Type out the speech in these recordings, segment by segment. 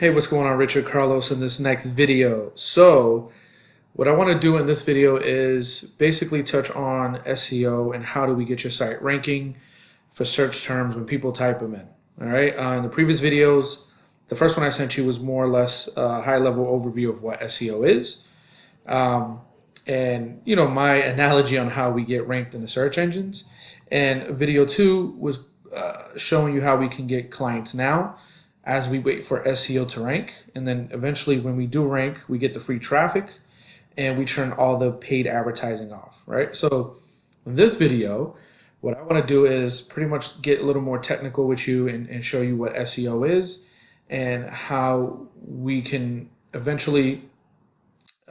Hey, what's going on? Richard Carlos in this next video. So, what I want to do in this video is basically touch on SEO and how do we get your site ranking for search terms when people type them in. All right. In the previous videos, the first one I sent you was more or less a high-level overview of what SEO is, and my analogy on how we get ranked in the search engines. And video two was showing you how we can get clients now as we wait for SEO to rank. And then eventually when we do rank, we get the free traffic and we turn all the paid advertising off, right? So in this video, what I want to do is pretty much get a little more technical with you and show you what SEO is and how we can eventually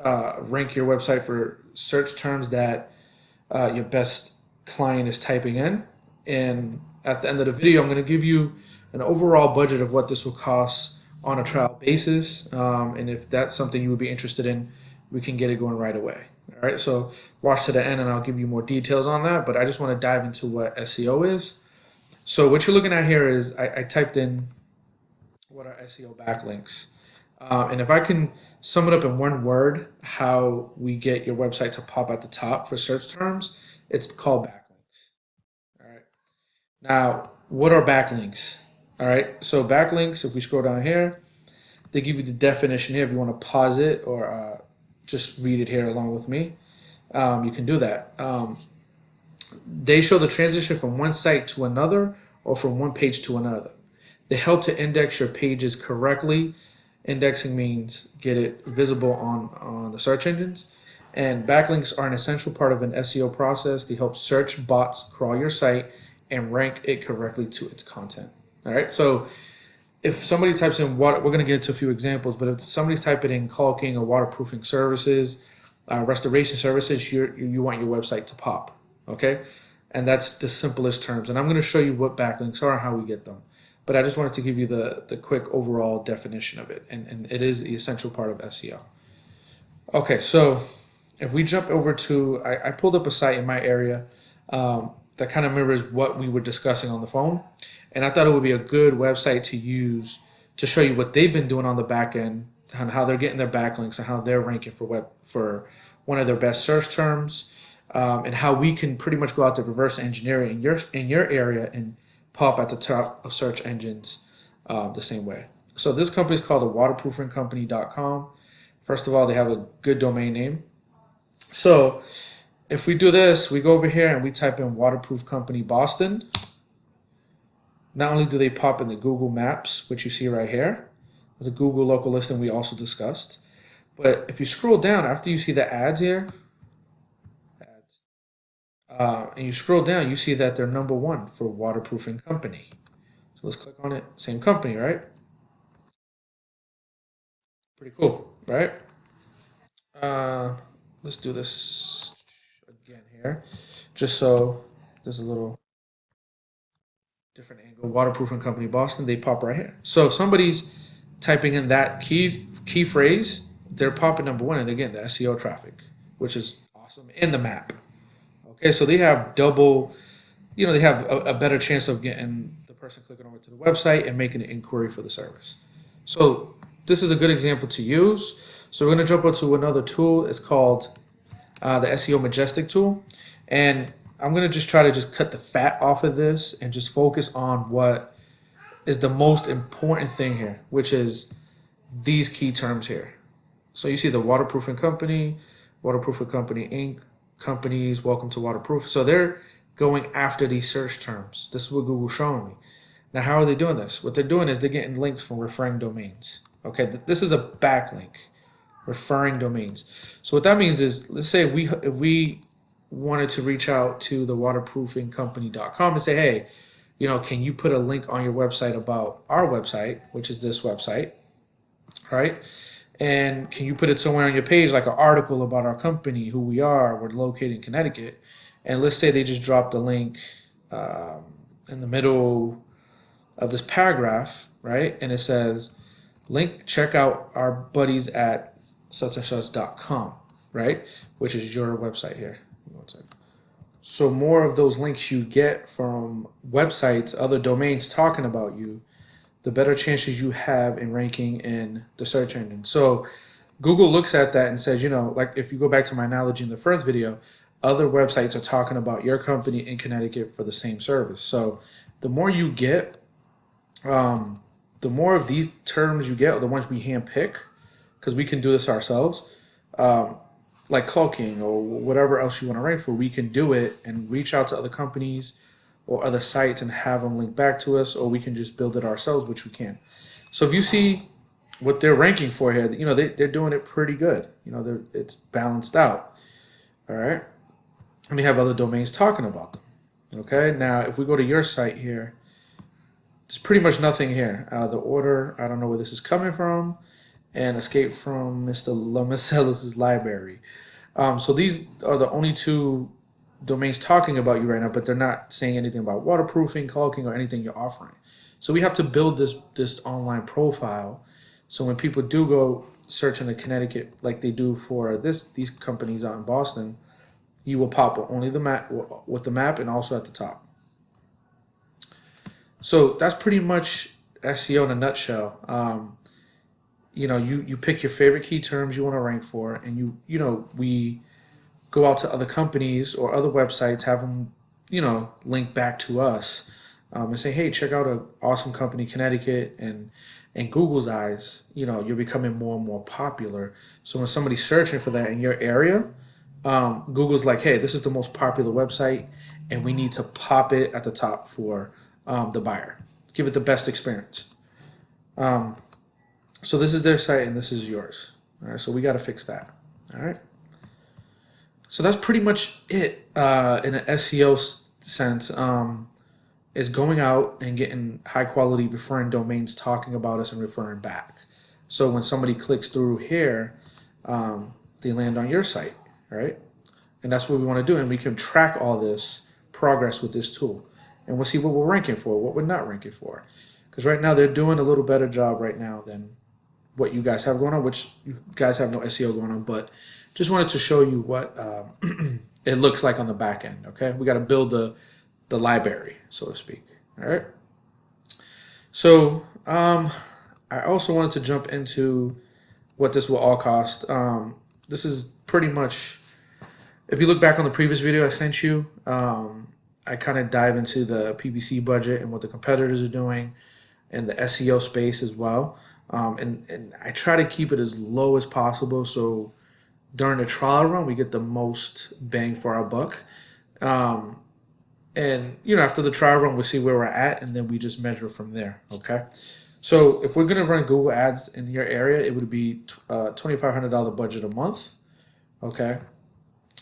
rank your website for search terms that your best client is typing in. And at the end of the video, I'm going to give you an overall budget of what this will cost on a trial basis. And if that's something you would be interested in, we can get it going right away. All right, so watch to the end and I'll give you more details on that. But I just want to dive into what SEO is. So what you're looking at here is I typed in what are SEO backlinks. And if I can sum it up in one word, how we get your website to pop at the top for search terms, it's called backlinks. All right. Now, what are backlinks? All right. So backlinks, if we scroll down here, they give you the definition here. If you want to pause it or just read it here along with me, you can do that. They show the transition from one site to another or from one page to another. They help to index your pages correctly. Indexing means get it visible on the search engines. And backlinks are an essential part of an SEO process. They help search bots crawl your site and rank it correctly to its content. All right. So if somebody types in water, we're going to get into a few examples, but if somebody's typing in caulking or waterproofing services, restoration services, you want your website to pop. Okay. And that's the simplest terms. And I'm going to show you what backlinks are and how we get them. But I just wanted to give you the quick overall definition of it. And it is the essential part of SEO. Okay, so if we jump over to, I pulled up a site in my area that kind of mirrors what we were discussing on the phone. And I thought it would be a good website to use to show you what they've been doing on the back end and how they're getting their backlinks and how they're ranking for one of their best search terms, and how we can pretty much go out to reverse engineer it in your area and pop at the top of search engines the same way. So this company is called thewaterproofingcompany.com. First of all, they have a good domain name. So if we do this, we go over here and we type in Waterproof Company Boston. Not only do they pop in the Google Maps, which you see right here, there's a Google local listing we also discussed. But if you scroll down, after you see the ads here, and you scroll down, you see that they're #1 for waterproofing company. So let's click on it. Same company, right? Pretty cool, right? Let's do this again here, just so there's a little different angle. Waterproofing company Boston, they pop right here. So if somebody's typing in that key phrase, they're popping #1, and again, the SEO traffic, which is awesome, in the map. Okay, so they have double, they have a better chance of getting the person clicking over to the website and making an inquiry for the service. So this is a good example to use. So we're going to jump into another tool. It's called the SEO Majestic tool. And I'm going to just try to just cut the fat off of this and just focus on what is the most important thing here, which is these key terms here. So you see the Waterproofing Company Inc., companies, welcome to waterproof. So they're going after these search terms. This is what Google's showing me. Now, how are they doing this? What they're doing is they're getting links from referring domains. Okay, this is a backlink, referring domains. So what that means is, let's say if we wanted to reach out to the waterproofingcompany.com and say, hey, can you put a link on your website about our website, which is this website, right? And can you put it somewhere on your page, like an article about our company, who we are, we're located in Connecticut. And let's say they just dropped a link in the middle of this paragraph, right? And it says, check out our buddies at such.com, right? Which is your website here. So more of those links you get from websites, other domains talking about you, the better chances you have in ranking in the search engine. So Google looks at that and says, like if you go back to my analogy in the first video, other websites are talking about your company in Connecticut for the same service. So the more you get, the more of these terms you get, are the ones we handpick, because we can do this ourselves, like cloaking or whatever else you want to rank for. We can do it and reach out to other companies or other sites and have them link back to us, or we can just build it ourselves, which we can. So if you see what they're ranking for here, they're doing it pretty good. It's balanced out. All right. And we have other domains talking about them. Okay. Now, if we go to your site here, there's pretty much nothing here. The order, I don't know where this is coming from, and escape from Mr. Lomacelis' library. So these are the only two domains talking about you right now, but they're not saying anything about waterproofing, caulking, or anything you're offering. So we have to build this online profile. So when people do go search in Connecticut, like they do for these companies out in Boston, you will pop only the map with the map and also at the top. So that's pretty much SEO in a nutshell. You pick your favorite key terms you want to rank for, and we go out to other companies or other websites, have them, link back to us, and say, hey, check out an awesome company, Connecticut, and in Google's eyes, you're becoming more and more popular. So when somebody's searching for that in your area, Google's like, hey, this is the most popular website, and we need to pop it at the top for the buyer. Give it the best experience. So this is their site, and this is yours. All right, so we got to fix that. All right. So that's pretty much it in an SEO sense. Is going out and getting high quality referring domains talking about us and referring back. So when somebody clicks through here, they land on your site, right? And that's what we want to do. And we can track all this progress with this tool. And we'll see what we're ranking for, what we're not ranking for. Because right now they're doing a little better job right now than what you guys have going on, which you guys have no SEO going on, but just wanted to show you what it looks like on the back end, okay? We got to build the library, so to speak, all right? So I also wanted to jump into what this will all cost. This is pretty much, if you look back on the previous video I sent you, I kind of dive into the PPC budget and what the competitors are doing and the SEO space as well. And I try to keep it as low as possible so during the trial run we get the most bang for our buck. And after the trial run we'll see where we're at, and then we just measure from there, okay? So if we're going to run Google ads in your area, it would be $2,500 budget a month, okay?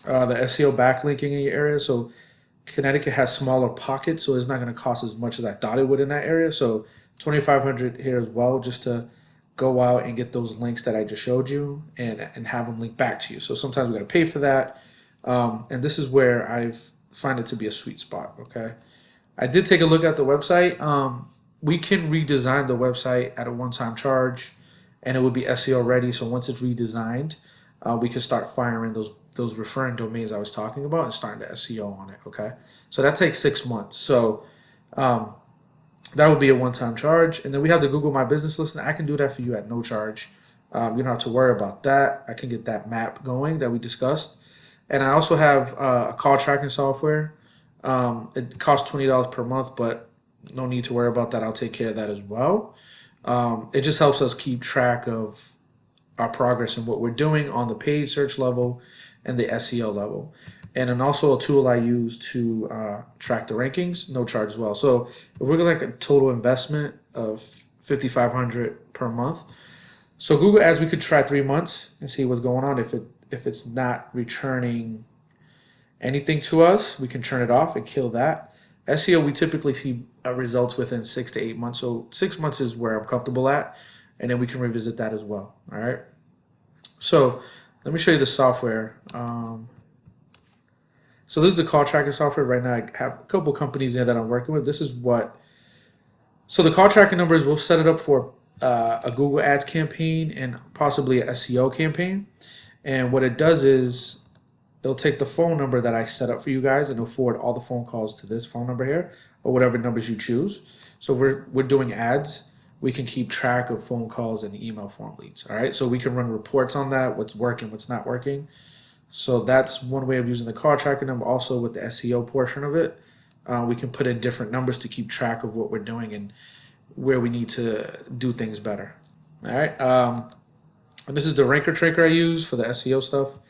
The SEO backlinking in your area, so Connecticut has smaller pockets, so it's not going to cost as much as I thought it would in that area. So $2,500 here as well, just to go out and get those links that I just showed you and have them link back to you. So sometimes we got to pay for that. And this is where I find it to be a sweet spot, okay? I did take a look at the website. We can redesign the website at a one-time charge, and it would be SEO ready. So once it's redesigned, we can start firing those referring domains I was talking about and starting the SEO on it, okay? So that takes 6 months. So that would be a one-time charge. And then we have the Google My Business listing. I can do that for you at no charge. You don't have to worry about that. I can get that map going that we discussed. And I also have a call tracking software. It costs $20 per month, but no need to worry about that. I'll take care of that as well. It just helps us keep track of our progress and what we're doing on the paid search level and the SEO level. And then also a tool I use to track the rankings, no charge as well. So if we're like a total investment of $5,500 per month. So Google Ads, we could try 3 months and see what's going on. If it's not returning anything to us, we can turn it off and kill that. SEO, we typically see results within 6 to 8 months. So 6 months is where I'm comfortable at, and then we can revisit that as well. All right. So let me show you the software. So this is the call tracking software. Right now I have a couple companies there that I'm working with. This is so the call tracking numbers, we'll set it up for a Google Ads campaign and possibly an SEO campaign. And what it does is it'll take the phone number that I set up for you guys and it'll forward all the phone calls to this phone number here or whatever numbers you choose. So we're doing ads we can keep track of phone calls and email form leads. All right, so we can run reports on that, what's working, what's not working. So that's one way of using the call tracking number. Also with the SEO portion of it, we can put in different numbers to keep track of what we're doing and where we need to do things better. All right, and this is the ranker tracker I use for the SEO stuff.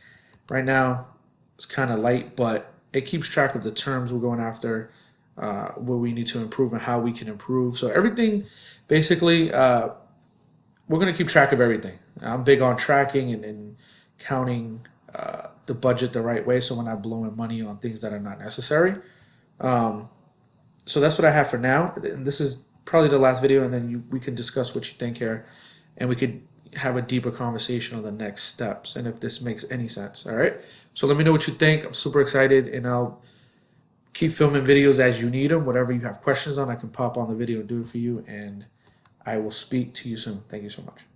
Right now, it's kind of light, but it keeps track of the terms we're going after, where we need to improve and how we can improve. So everything, basically, we're going to keep track of everything. I'm big on tracking and counting the budget the right way, so we're not blowing money on things that are not necessary. So that's what I have for now. And this is probably the last video, and then we can discuss what you think here, and we could have a deeper conversation on the next steps and if this makes any sense. All right, so let me know what you think. I'm super excited, and I'll keep filming videos as you need them. Whatever you have questions on, I can pop on the video and do it for you, and I will speak to you soon. Thank you so much.